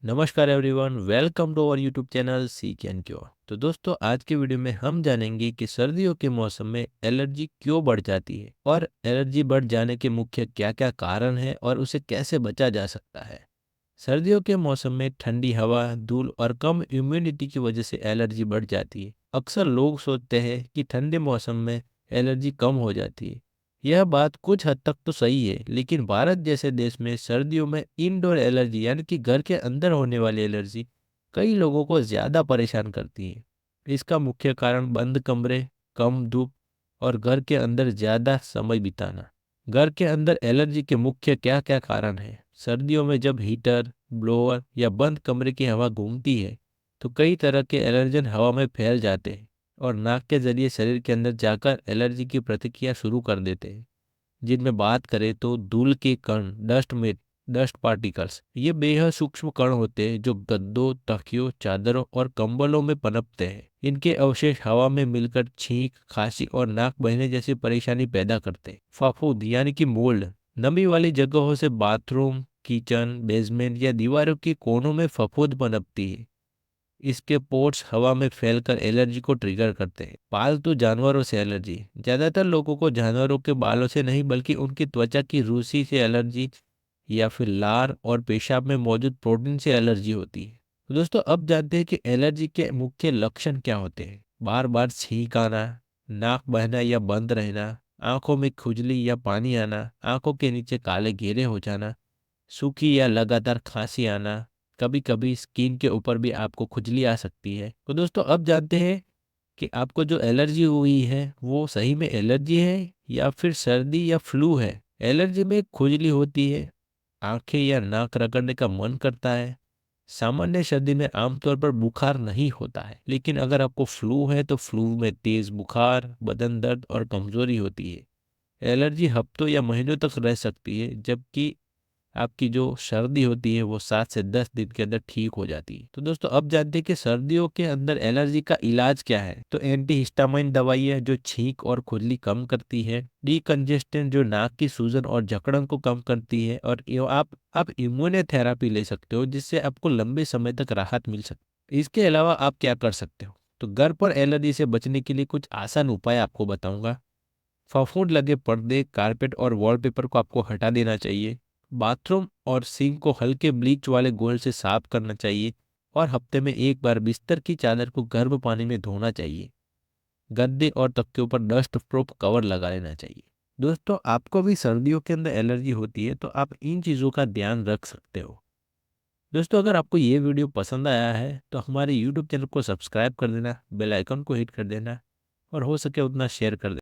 नमस्कार everyone, welcome to our YouTube channel seek and cure. तो दोस्तों, आज के वीडियो में हम जानेंगे कि सर्दियों के मौसम में एलर्जी क्यों बढ़ जाती है और एलर्जी बढ़ जाने के मुख्य क्या क्या कारण हैं और उसे कैसे बचा जा सकता है। सर्दियों के मौसम में ठंडी हवा, धूल और कम इम्यूनिटी की वजह से एलर्जी बढ़ जाती है। अक्सर लोग सोचते हैं कि ठंडे मौसम में एलर्जी कम हो जाती है। यह बात कुछ हद तक तो सही है, लेकिन भारत जैसे देश में सर्दियों में इंडोर एलर्जी यानी कि घर के अंदर होने वाली एलर्जी कई लोगों को ज़्यादा परेशान करती है। इसका मुख्य कारण बंद कमरे, कम धूप और घर के अंदर ज़्यादा समय बिताना। घर के अंदर एलर्जी के मुख्य क्या क्या कारण हैं? सर्दियों में जब हीटर, ब्लोअर या बंद कमरे की हवा घूमती है तो कई तरह के एलर्जन हवा में फैल जाते हैं और नाक के जरिए शरीर के अंदर जाकर एलर्जी की प्रतिक्रिया शुरू कर देते हैं। जिनमें बात करें तो धूल के कण, डस्ट पार्टिकल्स, ये बेहद सूक्ष्म कण होते हैं जो गद्दों, तकियों, चादरों और कंबलों में पनपते हैं। इनके अवशेष हवा में मिलकर छींक, खांसी और नाक बहने जैसी परेशानी पैदा करते हैं। फफूंद यानी कि मोल्ड, नमी वाली जगहों से बाथरूम, किचन, बेसमेंट या दीवारों के कोनों में फफूंद पनपती है। इसके पोर्स हवा में फैलकर एलर्जी को ट्रिगर करते हैं। पालतू जानवरों से एलर्जी, ज्यादातर लोगों को जानवरों के बालों से नहीं बल्कि उनकी त्वचा की रूसी से एलर्जी या फिर लार और पेशाब में मौजूद प्रोटीन से एलर्जी होती है। तो दोस्तों, अब जानते हैं कि एलर्जी के मुख्य लक्षण क्या होते हैं। बार बार छींक आना, नाक बहना या बंद रहना, आंखों में खुजली या पानी आना, आंखों के नीचे काले घेरे हो जाना, सूखी या लगातार खांसी आना, कभी कभी स्किन के ऊपर भी आपको खुजली आ सकती है। तो दोस्तों, अब जानते हैं कि आपको जो एलर्जी हुई है वो सही में एलर्जी है या फिर सर्दी या फ्लू है। एलर्जी में खुजली होती है, आंखें या नाक रगड़ने का मन करता है। सामान्य सर्दी में आमतौर पर बुखार नहीं होता है, लेकिन अगर आपको फ्लू है तो फ्लू में तेज बुखार, बदन दर्द और कमजोरी होती है। एलर्जी हफ्तों या महीनों तक रह सकती है, जबकि आपकी जो सर्दी होती है वो 7 से 10 दिन के अंदर ठीक हो जाती है। तो दोस्तों, अब जानते हैं कि सर्दियों के अंदर एलर्जी का इलाज क्या है। तो एंटी हिस्टामाइन दवाई है जो छींक और खुजली कम करती है, डीकंजेस्टेंट जो नाक की सूजन और जकड़न को कम करती है, और आप इम्यूनोथेरेपी ले सकते हो जिससे आपको लंबे समय तक राहत मिल सकती है। इसके अलावा आप क्या कर सकते हो, तो घर पर एलर्जी से बचने के लिए कुछ आसान उपाय आपको बताऊंगा। फफूंद लगे पर्दे, कारपेट और वॉलपेपर को आपको हटा देना चाहिए। बाथरूम और सिंक को हल्के ब्लीच वाले घोल से साफ करना चाहिए और हफ्ते में एक बार बिस्तर की चादर को गर्म पानी में धोना चाहिए। गद्दे और तकियों पर डस्ट प्रूफ कवर लगा लेना चाहिए। दोस्तों, आपको भी सर्दियों के अंदर एलर्जी होती है तो आप इन चीज़ों का ध्यान रख सकते हो। दोस्तों, अगर आपको ये वीडियो पसंद आया है तो हमारे यूट्यूब चैनल को सब्सक्राइब कर देना, बेल आइकन को हिट कर देना और हो सके उतना शेयर कर देना।